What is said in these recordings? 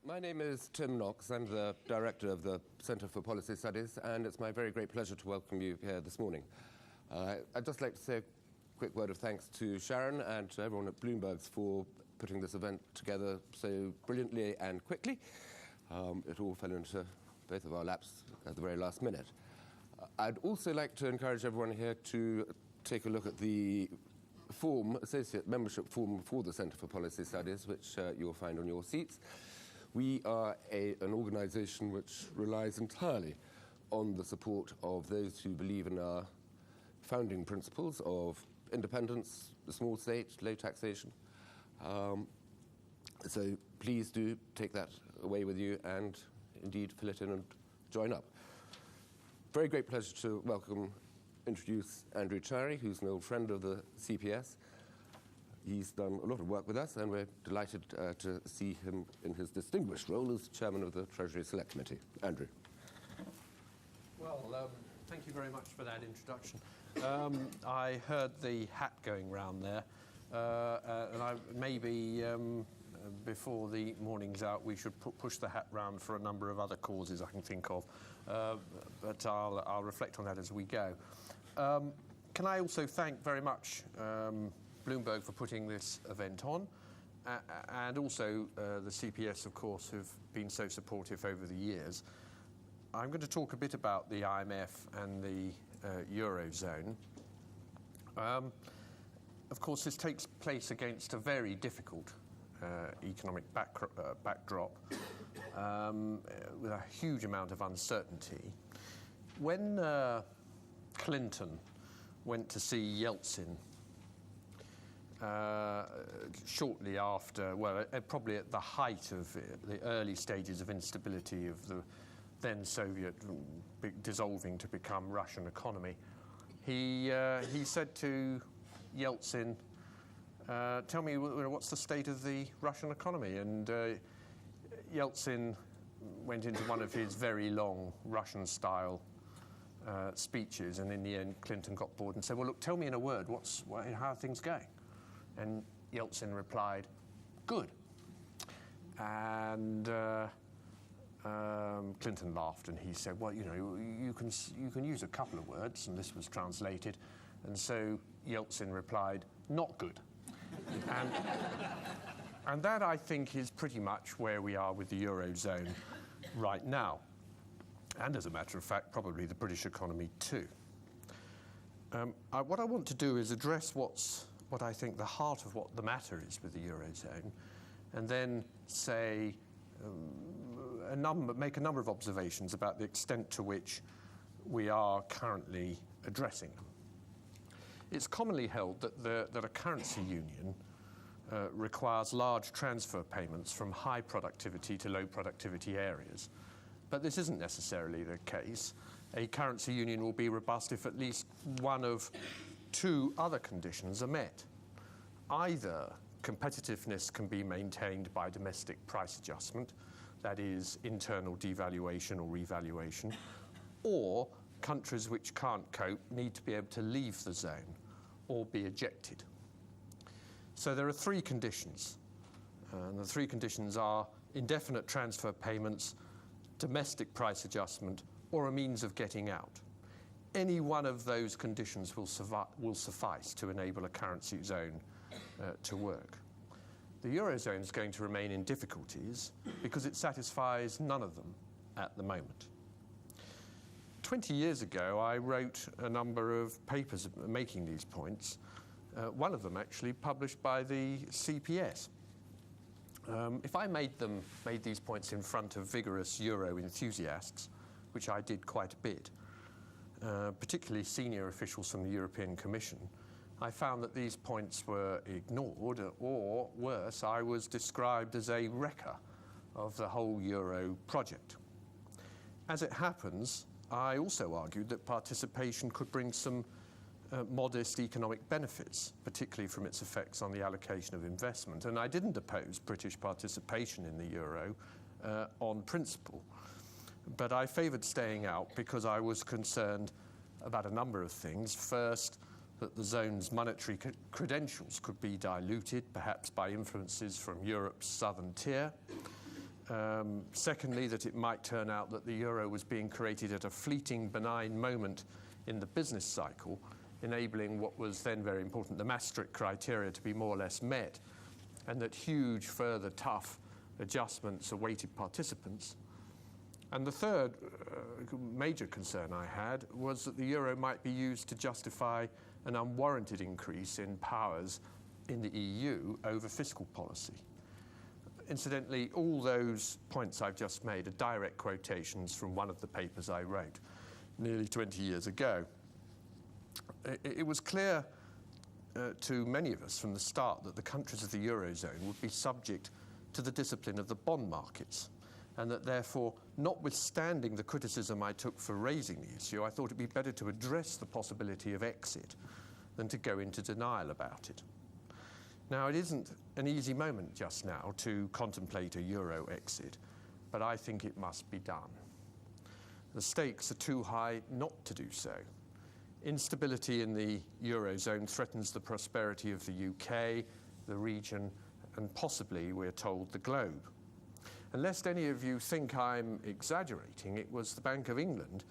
My name is Tim Knox. I'm the Director of the Centre for Policy Studies, and it's my very great pleasure to welcome you here this morning. I'd just like to say a quick word of thanks to Sharon and to everyone at Bloomberg's for putting this event together so brilliantly and quickly. It all fell into both of our laps at the very last minute. I'd also like to encourage everyone here to take a look at the associate membership form for the Centre for Policy Studies, which you'll find on your seats. We are an organisation which relies entirely on the support of those who believe in our founding principles of independence, the small state, low taxation. So please do take that away with you and indeed fill it in and join up. Very great pleasure to introduce Andrew Tyrie, who's an old friend of the CPS. He's done a lot of work with us, and we're delighted to see him in his distinguished role as Chairman of the Treasury Select Committee. Andrew. Well, thank you very much for that introduction. I heard the hat going round there, and maybe before the morning's out, we should push the hat round for a number of other causes I can think of, but I'll reflect on that as we go. Can I also thank very much Bloomberg for putting this event on, and also the CPS, of course, who've been so supportive over the years. I'm going to talk a bit about the IMF and the Eurozone. Of course, this takes place against a very difficult economic backdrop with a huge amount of uncertainty. When Clinton went to see Yeltsin shortly after, probably at the height of the early stages of instability of the then Soviet dissolving to become Russian economy, he said to Yeltsin, tell me what's the state of the Russian economy? And Yeltsin went into one of his very long Russian-style speeches, and in the end Clinton got bored and said, well, look, tell me in a word, how are things going? And Yeltsin replied, good. And Clinton laughed, and he said, well, you know, you can use a couple of words, and this was translated. And so Yeltsin replied, not good. And that, I think, is pretty much where we are with the Eurozone right now. And as a matter of fact, probably the British economy too. What I want to do is address what I think the heart of what the matter is with the Eurozone, and then say make a number of observations about the extent to which we are currently addressing them. It's commonly held that a currency union requires large transfer payments from high productivity to low productivity areas. But this isn't necessarily the case. A currency union will be robust if at least one of two other conditions are met. Either competitiveness can be maintained by domestic price adjustment, that is, internal devaluation or revaluation, or countries which can't cope need to be able to leave the zone or be ejected. So there are three conditions, and the three conditions are indefinite transfer payments, domestic price adjustment, or a means of getting out. Any one of those conditions will suffice to enable a currency zone to work. The Eurozone is going to remain in difficulties because it satisfies none of them at the moment. 20 years ago, I wrote a number of papers making these points, one of them actually published by the CPS. If I made these points in front of vigorous Euro enthusiasts, which I did quite a bit, particularly senior officials from the European Commission, I found that these points were ignored, or worse, I was described as a wrecker of the whole Euro project. As it happens, I also argued that participation could bring some modest economic benefits, particularly from its effects on the allocation of investment. And I didn't oppose British participation in the Euro on principle. But I favoured staying out because I was concerned about a number of things. First, that the zone's monetary credentials could be diluted, perhaps by influences from Europe's southern tier. Secondly, that it might turn out that the euro was being created at a fleeting, benign moment in the business cycle, enabling what was then very important, the Maastricht criteria, to be more or less met, and that huge, further tough adjustments awaited participants. And the third major concern I had was that the euro might be used to justify an unwarranted increase in powers in the EU over fiscal policy. Incidentally, all those points I've just made are direct quotations from one of the papers I wrote nearly 20 years ago. It was clear to many of us from the start that the countries of the Eurozone would be subject to the discipline of the bond markets, and that therefore, notwithstanding the criticism I took for raising the issue, I thought it'd be better to address the possibility of exit than to go into denial about it. Now, it isn't an easy moment just now to contemplate a euro exit, but I think it must be done. The stakes are too high not to do so. Instability in the Eurozone threatens the prosperity of the UK, the region, and possibly, we're told, the globe. And lest any of you think I'm exaggerating, it was the Bank of England,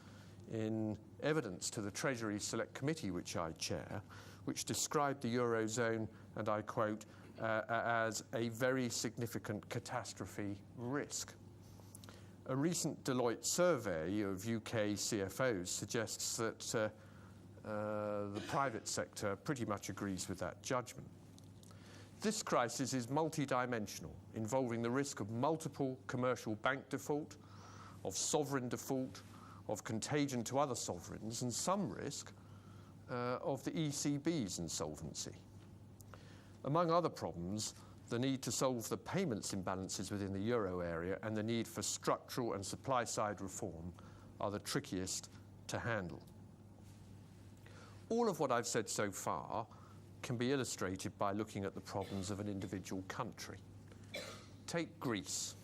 in evidence to the Treasury Select Committee, which I chair, which described the Eurozone, and I quote, as a very significant catastrophe risk. A recent Deloitte survey of UK CFOs suggests that the private sector pretty much agrees with that judgment. This crisis is multidimensional, involving the risk of multiple commercial bank default, of sovereign default, of contagion to other sovereigns, and some risk of the ECB's insolvency. Among other problems, the need to solve the payments imbalances within the euro area and the need for structural and supply-side reform are the trickiest to handle. All of what I've said so far can be illustrated by looking at the problems of an individual country. Take Greece.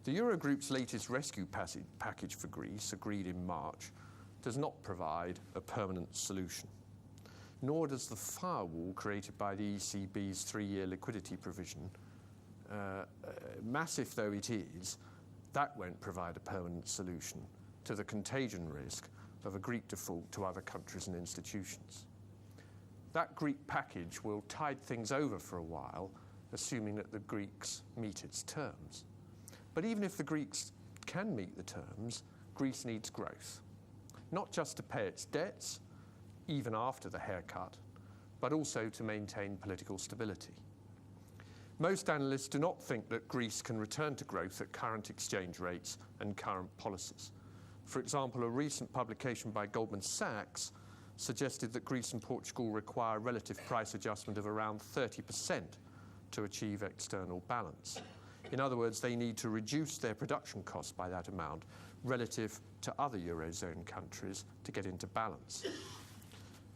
The Eurogroup's latest rescue package for Greece, agreed in March, does not provide a permanent solution, nor does the firewall created by the ECB's 3-year liquidity provision. Massive though it is, that won't provide a permanent solution to the contagion risk of a Greek default to other countries and institutions. That Greek package will tide things over for a while, assuming that the Greeks meet its terms. But even if the Greeks can meet the terms, Greece needs growth, not just to pay its debts, even after the haircut, but also to maintain political stability. Most analysts do not think that Greece can return to growth at current exchange rates and current policies. For example, a recent publication by Goldman Sachs suggested that Greece and Portugal require a relative price adjustment of around 30% to achieve external balance. In other words, they need to reduce their production costs by that amount relative to other Eurozone countries to get into balance.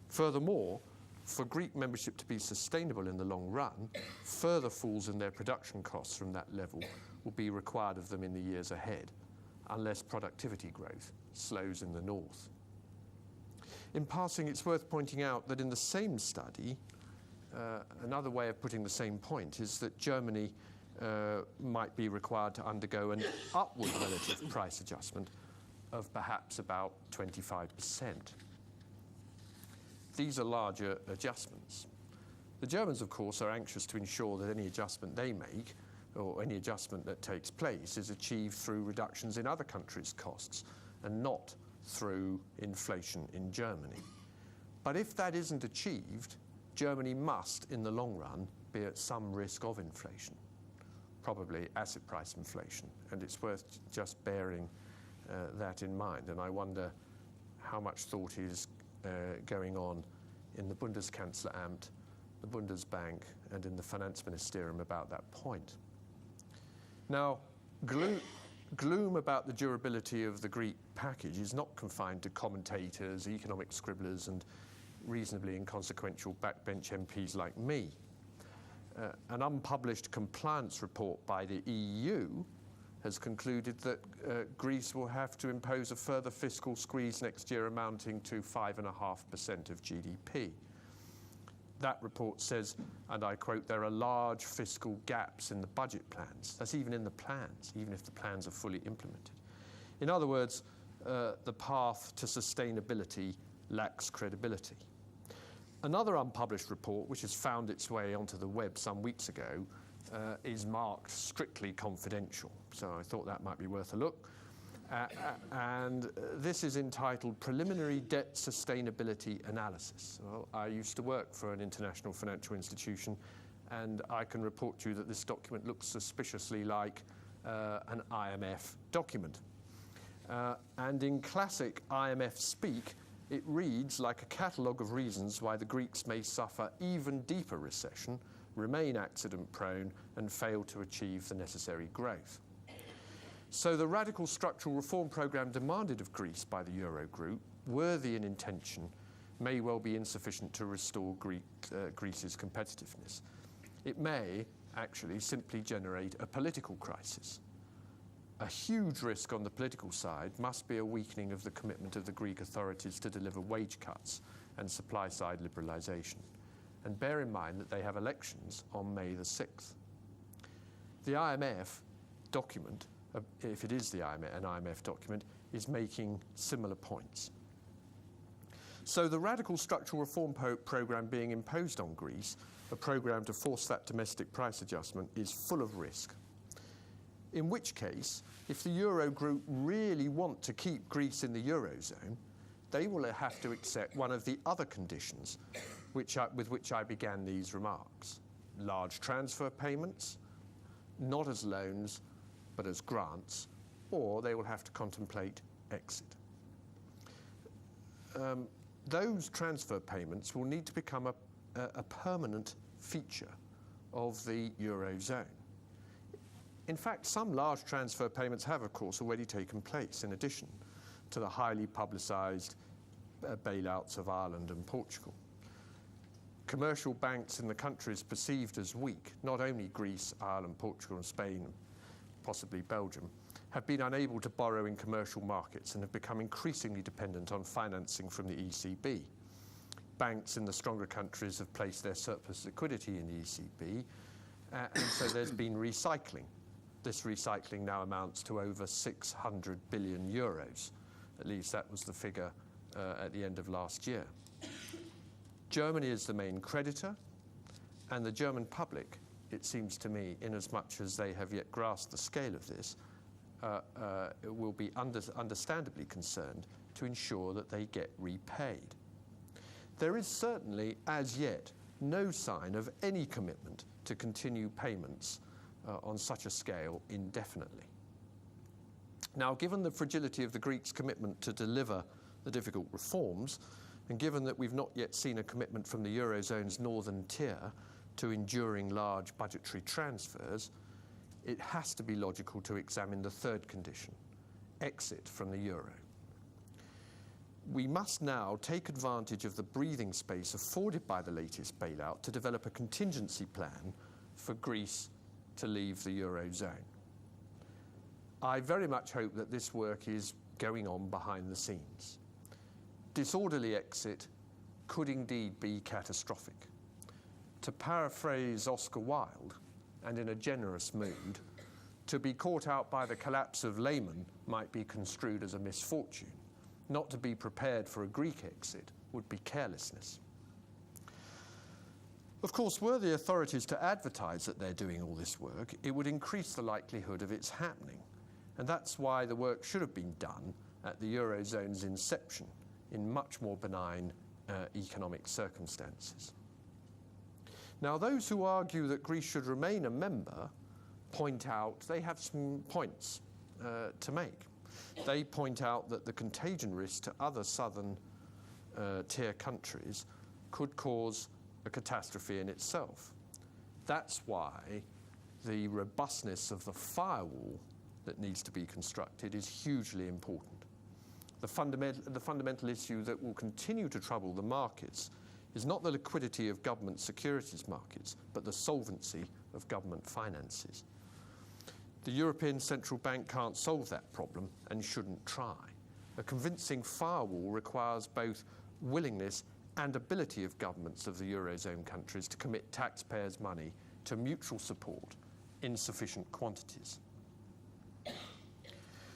Furthermore, for Greek membership to be sustainable in the long run, further falls in their production costs from that level will be required of them in the years ahead, unless productivity growth slows in the north. In passing, it's worth pointing out that in the same study, another way of putting the same point is that Germany might be required to undergo an upward relative price adjustment of perhaps about 25%. These are larger adjustments. The Germans, of course, are anxious to ensure that any adjustment they make, or any adjustment that takes place, is achieved through reductions in other countries' costs and not through inflation in Germany. But if that isn't achieved, Germany must, in the long run, be at some risk of inflation, probably asset price inflation, and it's worth just bearing that in mind. And I wonder how much thought is going on in the Bundeskanzleramt, the Bundesbank, and in the Finanzministerium about that point. Now, gloom about the durability of the Greek package is not confined to commentators, economic scribblers, and reasonably inconsequential backbench MPs like me. An unpublished compliance report by the EU has concluded that Greece will have to impose a further fiscal squeeze next year amounting to 5.5% of GDP. That report says, and I quote, there are large fiscal gaps in the budget plans. That's even in the plans, even if the plans are fully implemented. In other words, the path to sustainability lacks credibility. Another unpublished report, which has found its way onto the web some weeks ago, is marked strictly confidential. So I thought that might be worth a look. And this is entitled Preliminary Debt Sustainability Analysis. Well, I used to work for an international financial institution, and I can report to you that this document looks suspiciously like an IMF document. And in classic IMF speak, it reads like a catalogue of reasons why the Greeks may suffer even deeper recession, remain accident-prone, and fail to achieve the necessary growth. So the radical structural reform programme demanded of Greece by the Eurogroup, worthy in intention, may well be insufficient to restore Greece's competitiveness. It may actually simply generate a political crisis. A huge risk on the political side must be a weakening of the commitment of the Greek authorities to deliver wage cuts and supply-side liberalisation. And bear in mind that they have elections on May the 6th. The IMF document, if it is an IMF document, is making similar points. So the radical structural reform programme being imposed on Greece, a programme to force that domestic price adjustment, is full of risk. In which case, if the Eurogroup really want to keep Greece in the Eurozone, they will have to accept one of the other conditions with which I began these remarks. Large transfer payments, not as loans, but as grants, or they will have to contemplate exit. Those transfer payments will need to become a permanent feature of the Eurozone. In fact, some large transfer payments have, of course, already taken place, in addition to the highly publicised bailouts of Ireland and Portugal. Commercial banks in the countries perceived as weak, not only Greece, Ireland, Portugal and Spain, possibly Belgium, have been unable to borrow in commercial markets and have become increasingly dependent on financing from the ECB. Banks in the stronger countries have placed their surplus liquidity in the ECB, and so there's been recycling. This recycling now amounts to over 600 billion euros. At least that was the figure at the end of last year. Germany is the main creditor, and the German public, it seems to me, inasmuch as they have yet grasped the scale of this, will be understandably concerned to ensure that they get repaid. There is certainly, as yet, no sign of any commitment to continue payments on such a scale indefinitely. Now, given the fragility of the Greeks' commitment to deliver the difficult reforms, and given that we've not yet seen a commitment from the Eurozone's northern tier to enduring large budgetary transfers, it has to be logical to examine the third condition, exit from the euro. We must now take advantage of the breathing space afforded by the latest bailout to develop a contingency plan for Greece to leave the Eurozone. I very much hope that this work is going on behind the scenes. Disorderly exit could indeed be catastrophic. To paraphrase Oscar Wilde, and in a generous mood, to be caught out by the collapse of Lehman might be construed as a misfortune. Not to be prepared for a Greek exit would be carelessness. Of course, were the authorities to advertise that they're doing all this work, it would increase the likelihood of its happening. And that's why the work should have been done at the Eurozone's inception, in much more benign economic circumstances. Now, those who argue that Greece should remain a member point out they have some points to make. They point out that the contagion risk to other southern tier countries could cause a catastrophe in itself. That's why the robustness of the firewall that needs to be constructed is hugely important. The fundamental issue that will continue to trouble the markets is not the liquidity of government securities markets, but the solvency of government finances. The European Central Bank can't solve that problem and shouldn't try. A convincing firewall requires both willingness and ability of governments of the Eurozone countries to commit taxpayers' money to mutual support in sufficient quantities.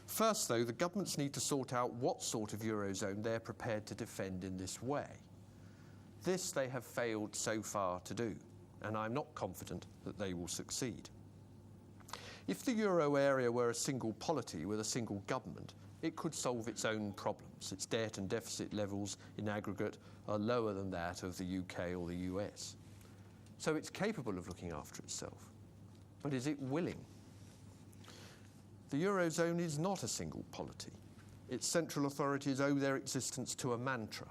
First, though, the governments need to sort out what sort of Eurozone they're prepared to defend in this way. This they have failed so far to do, and I'm not confident that they will succeed. If the euro area were a single polity with a single government, it could solve its own problems. Its debt and deficit levels in aggregate are lower than that of the UK or the US. So it's capable of looking after itself. But is it willing? The Eurozone is not a single polity. Its central authorities owe their existence to a mantra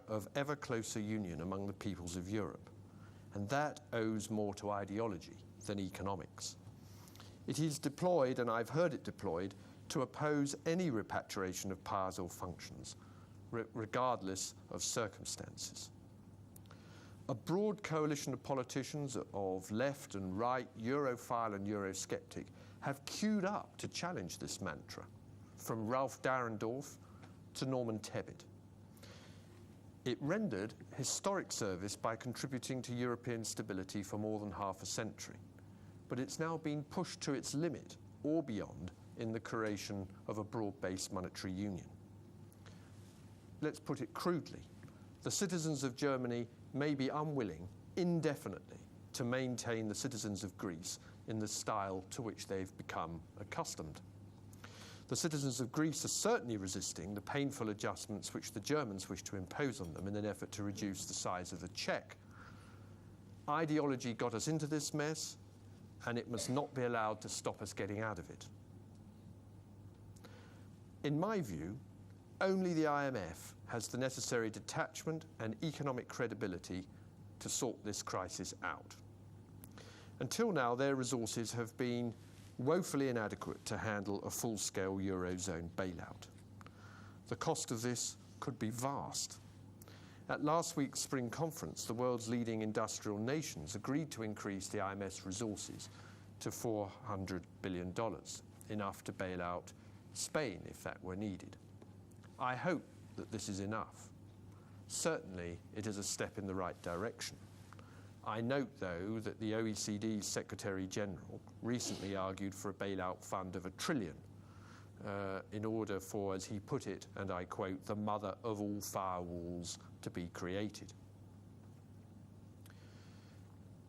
of ever closer union among the peoples of Europe. And that owes more to ideology than economics. It is deployed, and I've heard it deployed, to oppose any repatriation of powers or functions, regardless of circumstances. A broad coalition of politicians of left and right, Europhile and Eurosceptic, have queued up to challenge this mantra, from Ralph Dahrendorf to Norman Tebbit. It rendered historic service by contributing to European stability for more than half a century, but it's now been pushed to its limit or beyond in the creation of a broad-based monetary union. Let's put it crudely. The citizens of Germany may be unwilling indefinitely to maintain the citizens of Greece in the style to which they've become accustomed. The citizens of Greece are certainly resisting the painful adjustments which the Germans wish to impose on them in an effort to reduce the size of the cheque. Ideology got us into this mess, and it must not be allowed to stop us getting out of it. In my view, only the IMF has the necessary detachment and economic credibility to sort this crisis out. Until now, their resources have been woefully inadequate to handle a full-scale Eurozone bailout. The cost of this could be vast. At last week's spring conference, the world's leading industrial nations agreed to increase the IMF's resources to $400 billion, enough to bail out Spain if that were needed. I hope that this is enough. Certainly, it is a step in the right direction. I note, though, that the OECD's Secretary General recently argued for a bailout fund of $1 trillion in order for, as he put it, and I quote, the mother of all firewalls to be created.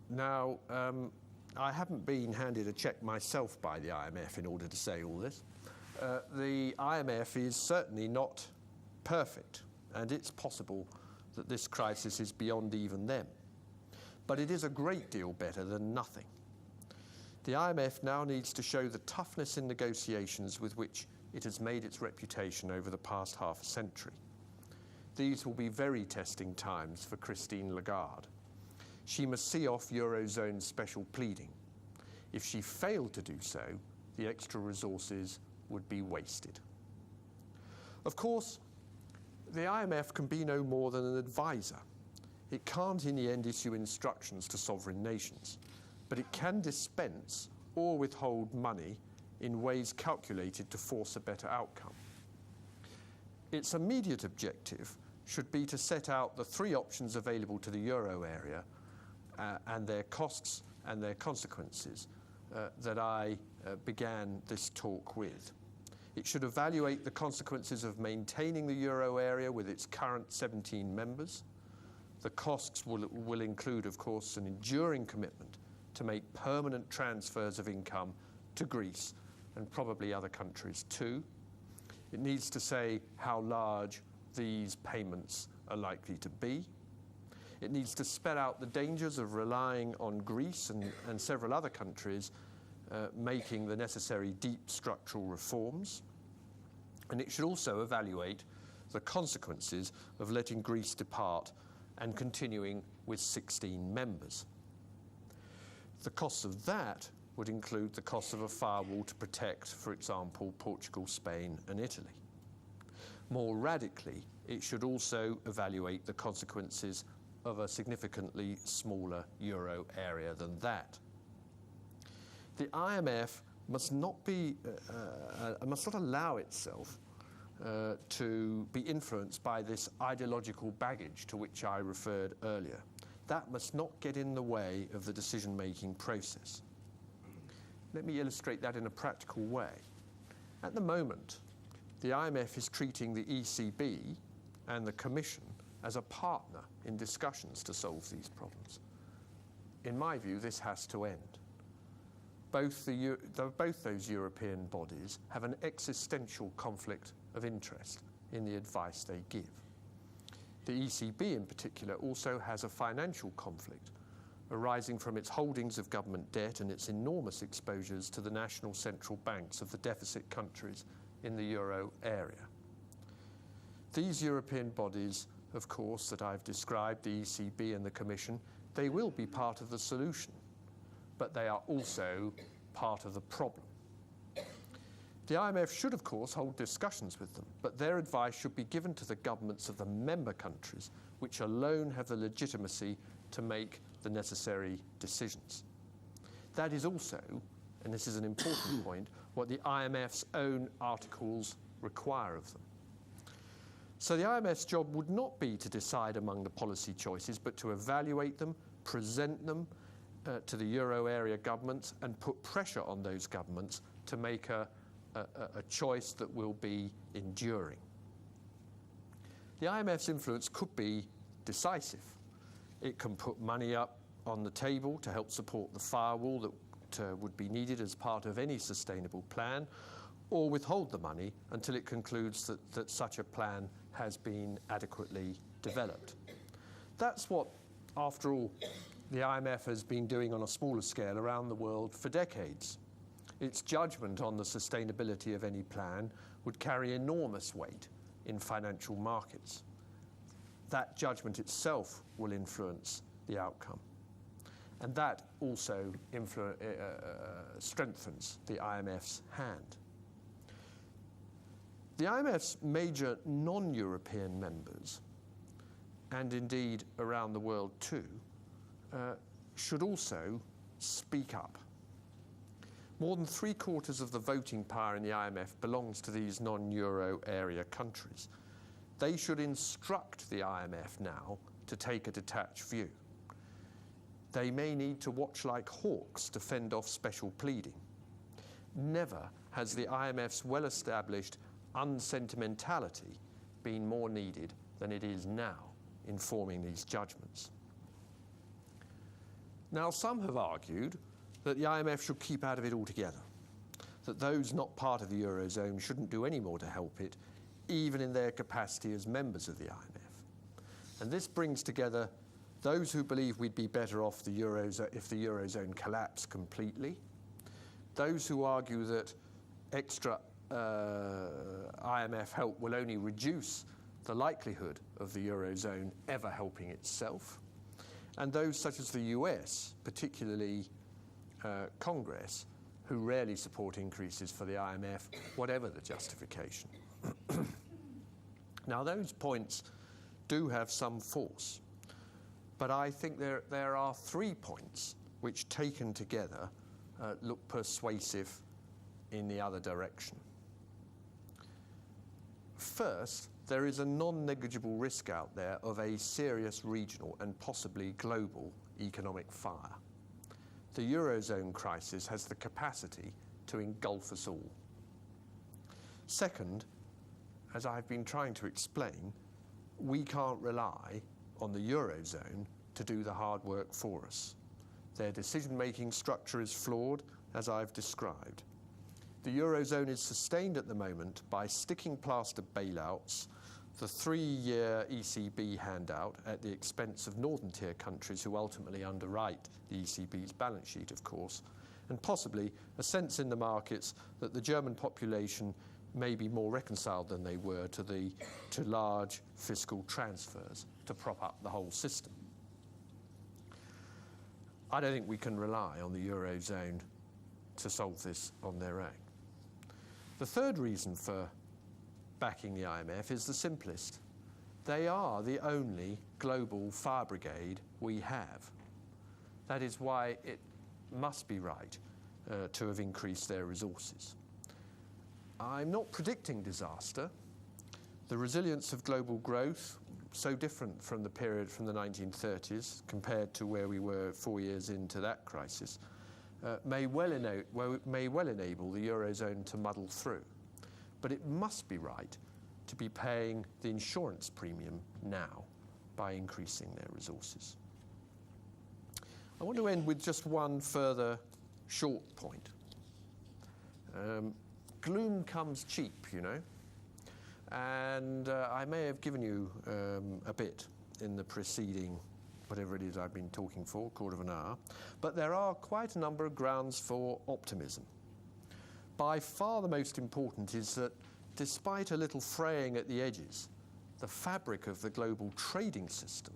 Now, I haven't been handed a cheque myself by the IMF in order to say all this. The IMF is certainly not perfect, and it's possible that this crisis is beyond even them. But it is a great deal better than nothing. The IMF now needs to show the toughness in negotiations with which it has made its reputation over the past half a century. These will be very testing times for Christine Lagarde. She must see off Eurozone's special pleading. If she failed to do so, the extra resources would be wasted. Of course, the IMF can be no more than an advisor. It can't in the end issue instructions to sovereign nations, but it can dispense or withhold money in ways calculated to force a better outcome. Its immediate objective should be to set out the three options available to the euro area and their costs and their consequences that I began this talk with. It should evaluate the consequences of maintaining the euro area with its current 17 members. The costs will include, of course, an enduring commitment to make permanent transfers of income to Greece and probably other countries too. It needs to say how large these payments are likely to be. It needs to spell out the dangers of relying on Greece and several other countries making the necessary deep structural reforms. And it should also evaluate the consequences of letting Greece depart and continuing with 16 members. The costs of that would include the cost of a firewall to protect, for example, Portugal, Spain and Italy. More radically, it should also evaluate the consequences of a significantly smaller euro area than that. The IMF must not allow itself to be influenced by this ideological baggage to which I referred earlier. That must not get in the way of the decision-making process. Let me illustrate that in a practical way. At the moment, the IMF is treating the ECB and the Commission as a partner in discussions to solve these problems. In my view, this has to end. Both those European bodies have an existential conflict of interest in the advice they give. The ECB in particular also has a financial conflict arising from its holdings of government debt and its enormous exposures to the national central banks of the deficit countries in the euro area. These European bodies, of course, that I've described, the ECB and the Commission, they will be part of the solution, but they are also part of the problem. The IMF should, of course, hold discussions with them, but their advice should be given to the governments of the member countries, which alone have the legitimacy to make the necessary decisions. That is also, and this is an important point, what the IMF's own articles require of them. So the IMF's job would not be to decide among the policy choices, but to evaluate them, present them to the euro area governments, and put pressure on those governments to make a choice that will be enduring. The IMF's influence could be decisive. It can put money up on the table to help support the firewall that would be needed as part of any sustainable plan, or withhold the money until it concludes that such a plan has been adequately developed. That's what, after all, the IMF has been doing on a smaller scale around the world for decades. Its judgment on the sustainability of any plan would carry enormous weight in financial markets. That judgment itself will influence the outcome. And that also strengthens the IMF's hand. The IMF's major non-European members, and indeed around the world too, should also speak up. More than 3/4 of the voting power in the IMF belongs to these non-euro area countries. They should instruct the IMF now to take a detached view. They may need to watch like hawks to fend off special pleading. Never has the IMF's well-established unsentimentality been more needed than it is now in forming these judgments. Now, some have argued that the IMF should keep out of it altogether, that those not part of the Eurozone shouldn't do any more to help it, even in their capacity as members of the IMF. And this brings together those who believe we'd be better off if the Eurozone collapsed completely, those who argue that extra IMF help will only reduce the likelihood of the Eurozone ever helping itself, and those such as the US, particularly Congress, who rarely support increases for the IMF, whatever the justification. Now, those points do have some force, but I think there are 3 points which, taken together, look persuasive in the other direction. First, there is a non-negligible risk out there of a serious regional and possibly global economic fire. The Eurozone crisis has the capacity to engulf us all. Second, as I've been trying to explain, we can't rely on the Eurozone to do the hard work for us. Their decision-making structure is flawed, as I've described. The Eurozone is sustained at the moment by sticking plaster bailouts, the 3-year ECB handout at the expense of northern tier countries who ultimately underwrite the ECB's balance sheet, of course, and possibly a sense in the markets that the German population may be more reconciled than they were to large fiscal transfers to prop up the whole system. I don't think we can rely on the Eurozone to solve this on their own. The third reason for backing the IMF is the simplest. They are the only global fire brigade we have. That is why it must be right to have increased their resources. I'm not predicting disaster, The resilience of global growth, so different from the period from the 1930s compared to where we were 4 years into that crisis, may well enable the Eurozone to muddle through. But it must be right to be paying the insurance premium now by increasing their resources. I want to end with just one further short point. Gloom comes cheap, you know, and I may have given you a bit in the preceding, whatever it is I've been talking for, a quarter of an hour, but there are quite a number of grounds for optimism. By far the most important is that despite a little fraying at the edges, the fabric of the global trading system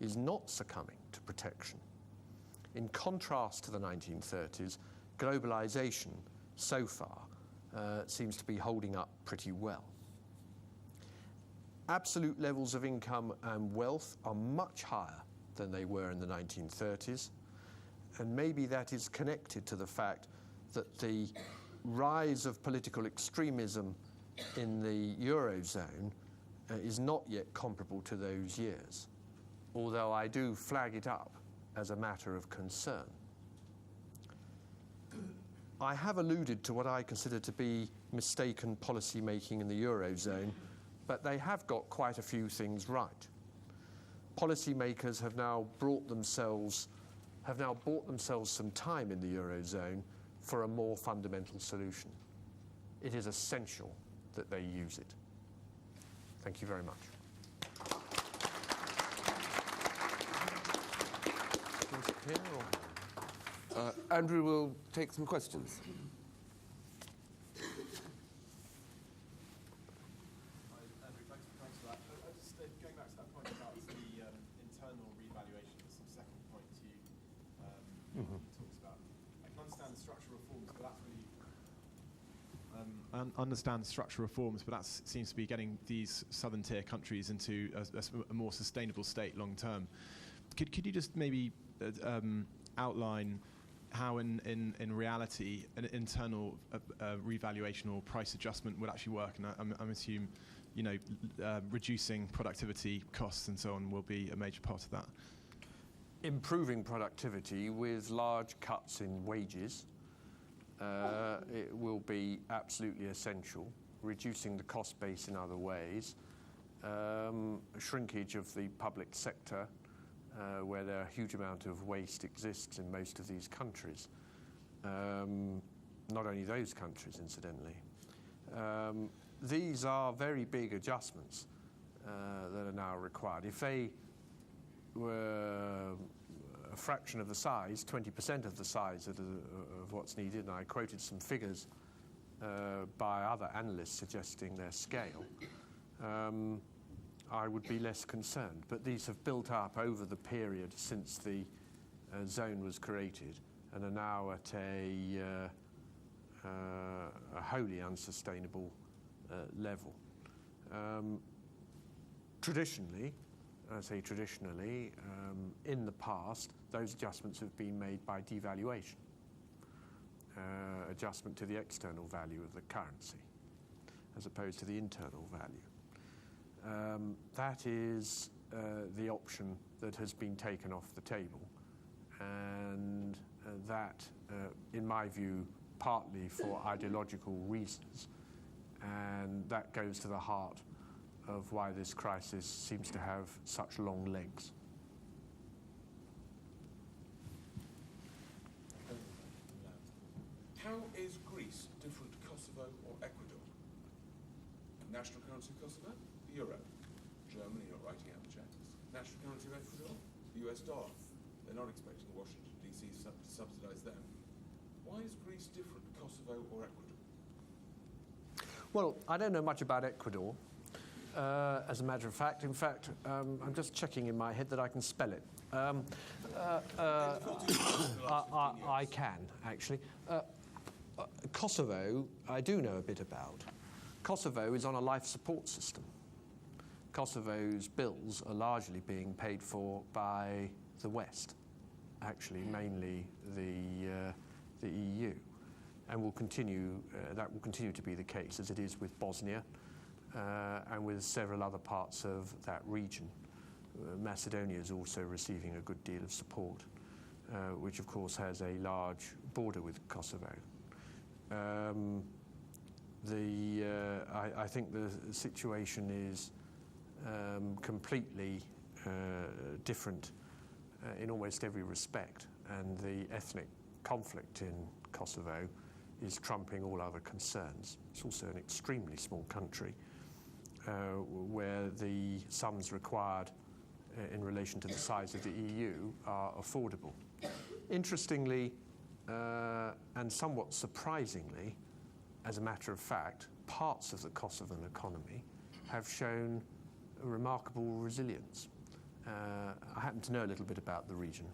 is not succumbing to protection. In contrast to the 1930s, globalization so far seems to be holding up pretty well. Absolute levels of income and wealth are much higher than they were in the 1930s, and maybe that is connected to the fact that the rise of political extremism in the Eurozone is not yet comparable to those years, although I do flag it up as a matter of concern. I have alluded to what I consider to be mistaken policy making in the Eurozone, but they have got quite a few things right. Policymakers have now bought themselves some time in the Eurozone for a more fundamental solution. It is essential that they use it. Thank you very much. Andrew will take some questions. Andrew, thanks for that. Just going back to that point about the internal revaluation, that's the second point you talked about. I can understand the structural reforms, but that's really... understand structural reforms, but that seems to be getting these southern tier countries into a more sustainable state long term. Could you just maybe outline how in reality an internal revaluation or price adjustment would actually work? And I'm assuming, you know, reducing productivity costs and so on will be a major part of that. Improving productivity with large cuts in wages, it will be absolutely essential. Reducing the cost base in other ways, shrinkage of the public sector, where there a huge amount of waste exists in most of these countries. Not only those countries, incidentally. These are very big adjustments that are now required. If they were a fraction of the size, 20% of the size of what's needed, and I quoted some figures by other analysts suggesting their scale, I would be less concerned. But these have built up over the period since the zone was created and are now at a wholly unsustainable level. Traditionally, I say traditionally, in the past, those adjustments have been made by devaluation, adjustment to the external value of the currency, as opposed to the internal value. That is the option that has been taken off the table, and that, in my view, partly for ideological reasons, and that goes to the heart of why this crisis seems to have such long legs. How is Greece different to Kosovo or Ecuador? National currency of Kosovo? The euro. Germany not writing out the checks. National currency of Ecuador? The US dollar. They're not expecting Washington DC to subsidise them. Why is Greece different to Kosovo or Ecuador? Well, I don't know much about Ecuador, as a matter of fact. In fact, I'm just checking in my head that I can spell it. I can, actually. Kosovo, I do know a bit about. Kosovo is on a life support system. Kosovo's bills are largely being paid for by the West, actually mainly the EU, and will continue. That will continue to be the case as it is with Bosnia, and with several other parts of that region. Macedonia is also receiving a good deal of support, which of course has a large border with Kosovo. I think the situation is completely different in almost every respect, and the ethnic conflict in Kosovo is trumping all other concerns. It's also an extremely small country where the sums required in relation to the size of the EU are affordable. Interestingly, and somewhat surprisingly, as a matter of fact, parts of the Kosovan economy have shown a remarkable resilience. I happen to know a little bit about the region,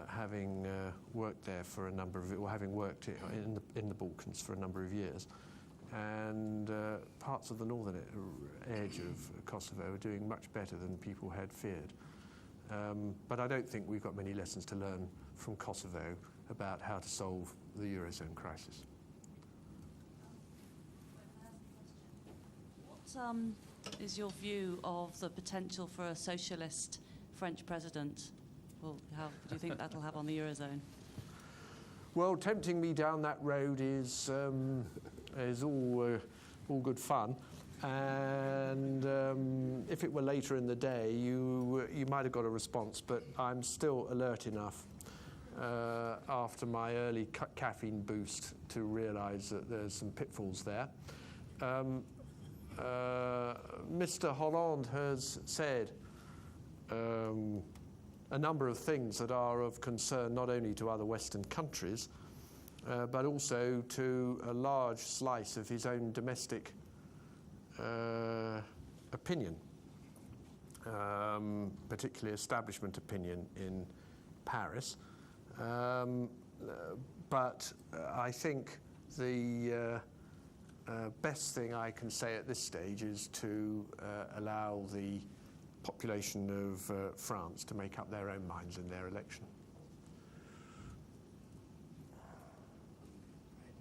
having worked there for a number of, or having worked in the Balkans for a number of years, and parts of the northern edge of Kosovo are doing much better than people had feared. But I don't think we've got many lessons to learn from Kosovo about how to solve the Eurozone crisis. What is your view of the potential for a socialist French president? Well, how do you think that'll have on the Eurozone? Well, tempting me down that road is all good fun, and if it were later in the day, you might have got a response. But I'm still alert enough after my early caffeine boost to realise that there's some pitfalls there. Mr. Hollande has said a number of things that are of concern not only to other Western countries, but also to a large slice of his own domestic opinion, particularly establishment opinion in Paris. But I think the best thing I can say at this stage is to allow the population of France to make up their own minds in their election.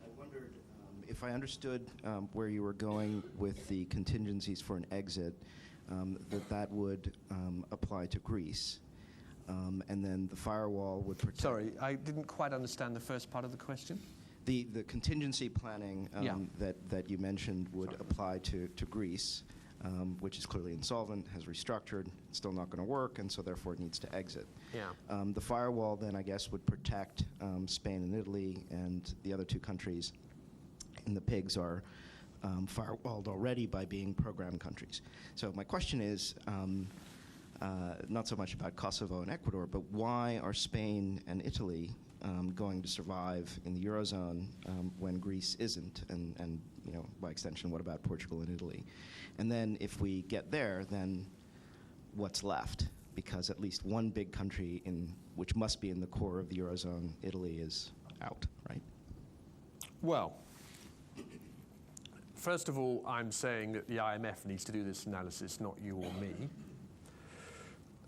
I wondered if I understood where you were going with the contingencies for an exit, that would apply to Greece, and then the firewall would protect... Sorry, I didn't quite understand the first part of the question. The contingency planning that you mentioned would apply to Greece, which is clearly insolvent, has restructured, it's still not going to work, and so therefore it needs to exit. Yeah. The firewall then, I guess, would protect Spain and Italy, and the other two countries in the PIGS are firewalled already by being program countries. So my question is, not so much about Kosovo and Ecuador, but why are Spain and Italy going to survive in the Eurozone when Greece isn't, and you know, by extension, what about Portugal and Italy? And then if we get there, then what's left? Because at least one big country which must be in the core of the Eurozone, Italy, is out, right? Well, first of all, I'm saying that the IMF needs to do this analysis, not you or me.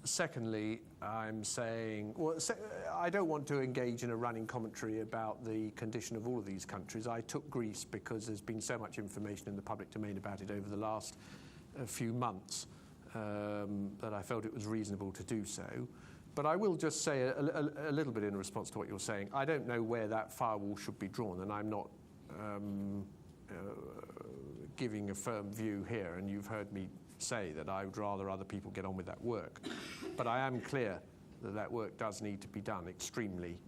Secondly, I'm saying, I don't want to engage in a running commentary about the condition of all of these countries. I took Greece because there's been so much information in the public domain about it over the last few months that I felt it was reasonable to do so. But I will just say a little bit in response to what you're saying. I don't know where that firewall should be drawn, and I'm not giving a firm view here, and you've heard me say that I would rather other people get on with that work. But I am clear that that work does need to be done extremely,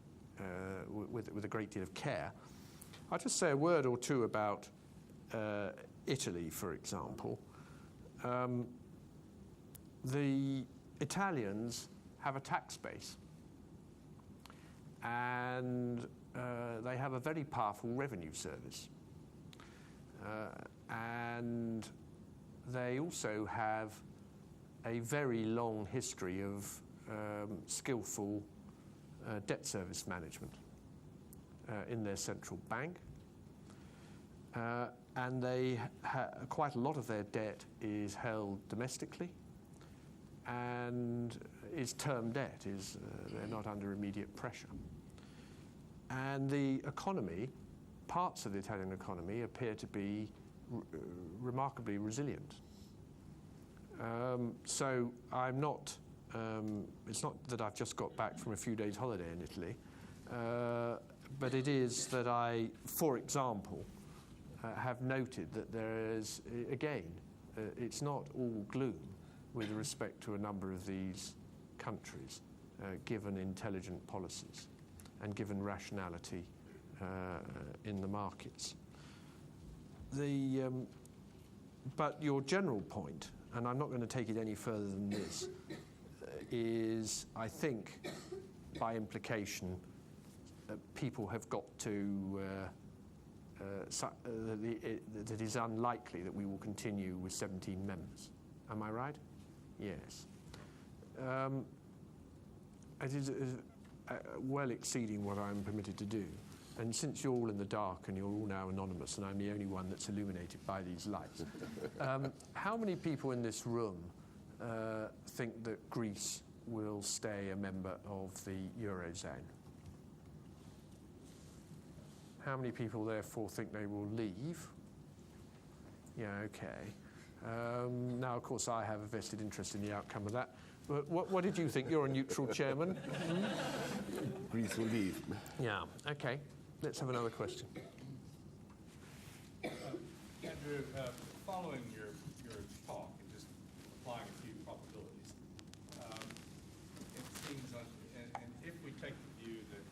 with a great deal of care. I'll just say a word or two about Italy, for example. The Italians have a tax base, and they have a very powerful revenue service. And they also have a very long history of skillful debt service management in their central bank. And they quite a lot of their debt is held domestically and is term debt, they're not under immediate pressure. And the economy, parts of the Italian economy appear to be remarkably resilient. So I'm not, it's not that I've just got back from a few days holiday in Italy, but it is that I, for example, have noted that there is, again, it's not all gloom with respect to a number of these countries, given intelligent policies and given rationality in the markets. But your general point, and I'm not going to take it any further than this, is, I think, by implication, people have got to, that it is unlikely that we will continue with 17 members. Am I right? Yes. It is well exceeding what I'm permitted to do. And since you're all in the dark and you're all now anonymous and I'm the only one that's illuminated by these lights, how many people in this room think that Greece will stay a member of the Eurozone? How many people therefore think they will leave? Yeah, okay. Now, of course, I have a vested interest in the outcome of that. But what did you think? You're a neutral chairman. Greece will leave. Yeah, okay. Let's have another question. Andrew, following your talk and just applying a few probabilities, it seems, and if we take the view that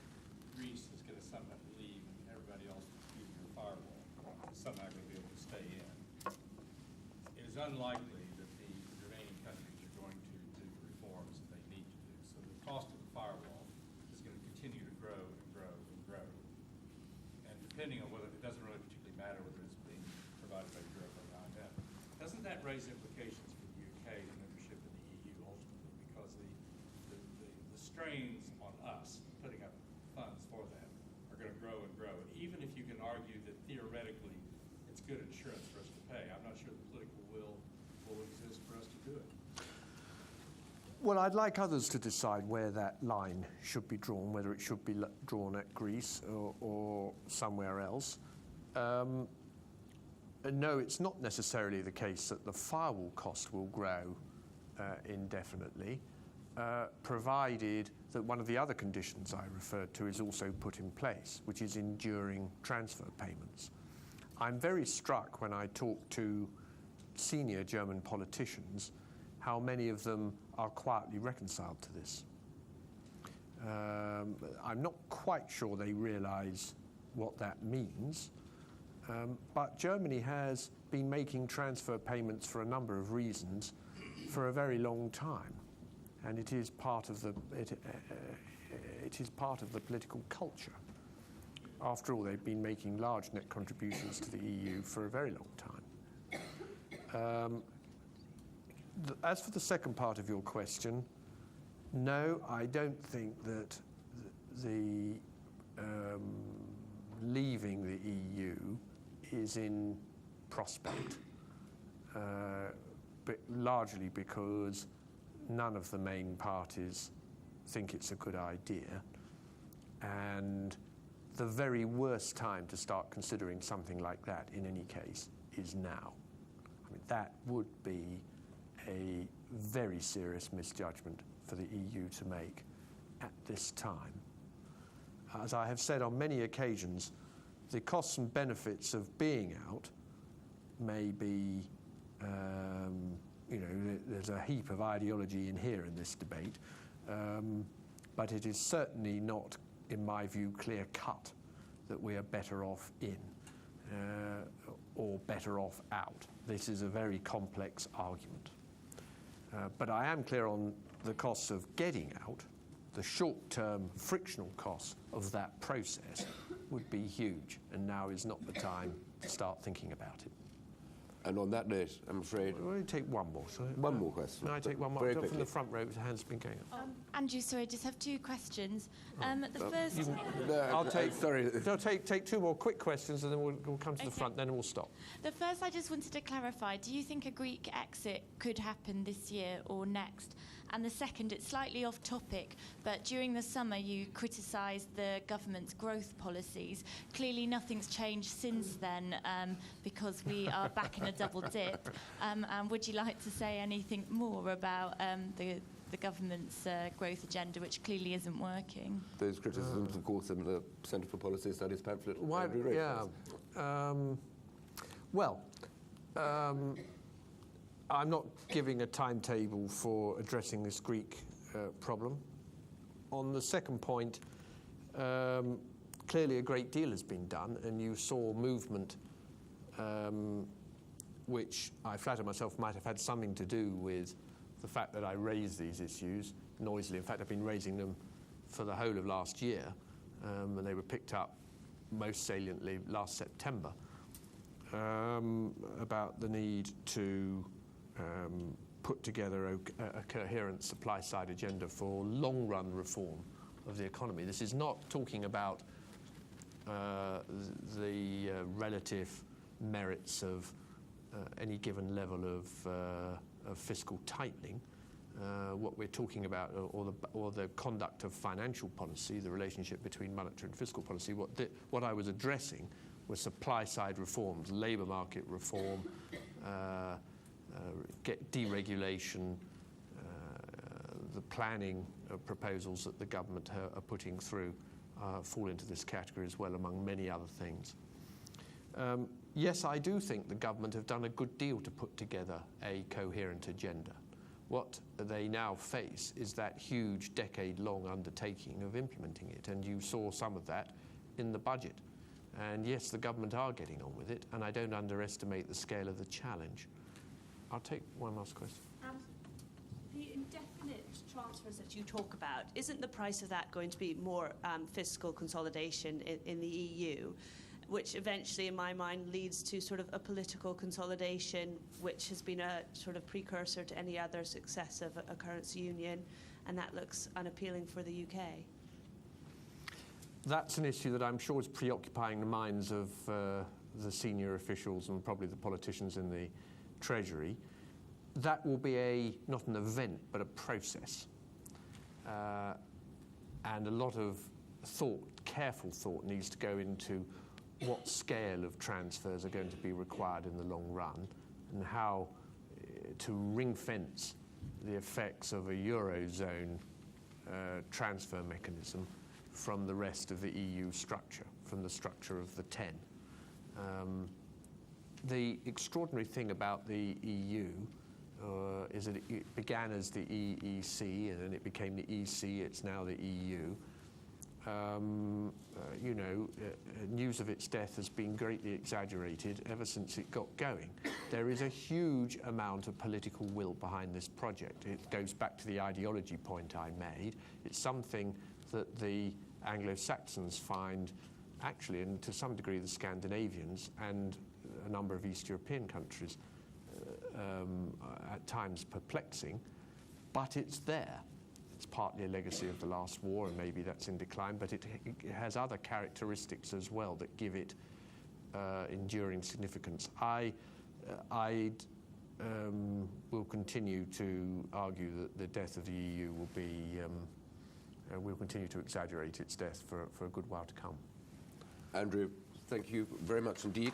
Greece is going to somehow leave and everybody else is using the firewall, is somehow going to be able to stay in, it is unlikely that the remaining countries are going to do the reforms that they need to do. So the cost of the firewall is going to continue to grow and grow and grow. And depending on whether, it doesn't really particularly matter whether it's being provided by Europe or the IMF, doesn't that raise implications for the UK's membership in the EU ultimately? Because the strains on us putting up funds for that are going to grow and grow. And even if you can argue that theoretically it's good insurance for us to pay, I'm not sure the political will exist for us to do it. Well, I'd like others to decide where that line should be drawn, whether it should be drawn at Greece or somewhere else. No, it's not necessarily the case that the firewall cost will grow indefinitely, provided that one of the other conditions I referred to is also put in place, which is enduring transfer payments. I'm very struck when I talk to senior German politicians how many of them are quietly reconciled to this. I'm not quite sure they realise what that means, but Germany has been making transfer payments for a number of reasons for a very long time, and it is part of the it is part of the political culture. After all, they've been making large net contributions to the EU for a very long time. As for the second part of your question, no, I don't think that the leaving the EU is in prospect, but largely because none of the main parties think it's a good idea, and the very worst time to start considering something like that in any case is now. I mean, that would be a very serious misjudgment for the EU to make at this time. As I have said on many occasions, the costs and benefits of being out may be, there's a heap of ideology in here in this debate, but it is certainly not, in my view, clear cut that we are better off in or better off out. This is a very complex argument. But I am clear on the costs of getting out. The short-term frictional costs of that process would be huge, and now is not the time to start thinking about it. And on that note, I'm afraid... We'll only take one more. So one more question. Can I take one more? Very From quickly. the front row, the hand's been going up. Andrew, sorry, I just have two questions. The first... I'll take. Sorry. No, take two more quick questions, and then we'll come to the front. Then we'll stop. The first, I just wanted to clarify, do you think a Greek exit could happen this year or next? And the second, it's slightly off topic, but during the summer you criticised the government's growth policies. Clearly nothing's changed since then because we are back in a double dip. And would you like to say anything more about the government's growth agenda, which clearly isn't working? Those criticisms, of course, in the Centre for Policy Studies pamphlet. I'm not giving a timetable for addressing this Greek problem. On the second point, clearly a great deal has been done, and you saw movement which I flatter myself might have had something to do with the fact that I raised these issues noisily. In fact, I've been raising them for the whole of last year, and they were picked up most saliently last September, about the need to put together a coherent supply-side agenda for long-run reform of the economy. This is not talking about the relative merits of any given level of fiscal tightening. What we're talking about, or the conduct of financial policy, the relationship between monetary and fiscal policy, what I was addressing was supply-side reforms, labour market reform, deregulation, the planning proposals that the government are putting through fall into this category as well, among many other things. Yes, I do think the government have done a good deal to put together a coherent agenda. What they now face is that huge decade-long undertaking of implementing it, and you saw some of that in the budget. And yes, the government are getting on with it, and I don't underestimate the scale of the challenge. I'll take one last question. The indefinite transfers that you talk about, isn't the price of that going to be more fiscal consolidation in the EU, which eventually, in my mind, leads to sort of a political consolidation, which has been a sort of precursor to any other success of a currency union, and that looks unappealing for the UK? That's an issue that I'm sure is preoccupying the minds of the senior officials and probably the politicians in the Treasury. That will be not an event, but a process. And a lot of careful thought needs to go into what scale of transfers are going to be required in the long run, and how to ring-fence the effects of a Eurozone transfer mechanism from the rest of the EU structure, from the structure of the 10. The extraordinary thing about the EU is that it began as the EEC, and then it became the EC, it's now the EU. News of its death has been greatly exaggerated ever since it got going. There is a huge amount of political will behind this project. It goes back to the ideology point I made. It's something that the Anglo-Saxons find, actually, and to some degree the Scandinavians and a number of East European countries, at times perplexing, but it's there. It's partly a legacy of the last war, and maybe that's in decline, but it has other characteristics as well that give it enduring significance. I will continue to argue that the death of the EU will be, we'll continue to exaggerate its death for a good while to come. Andrew, thank you very much indeed.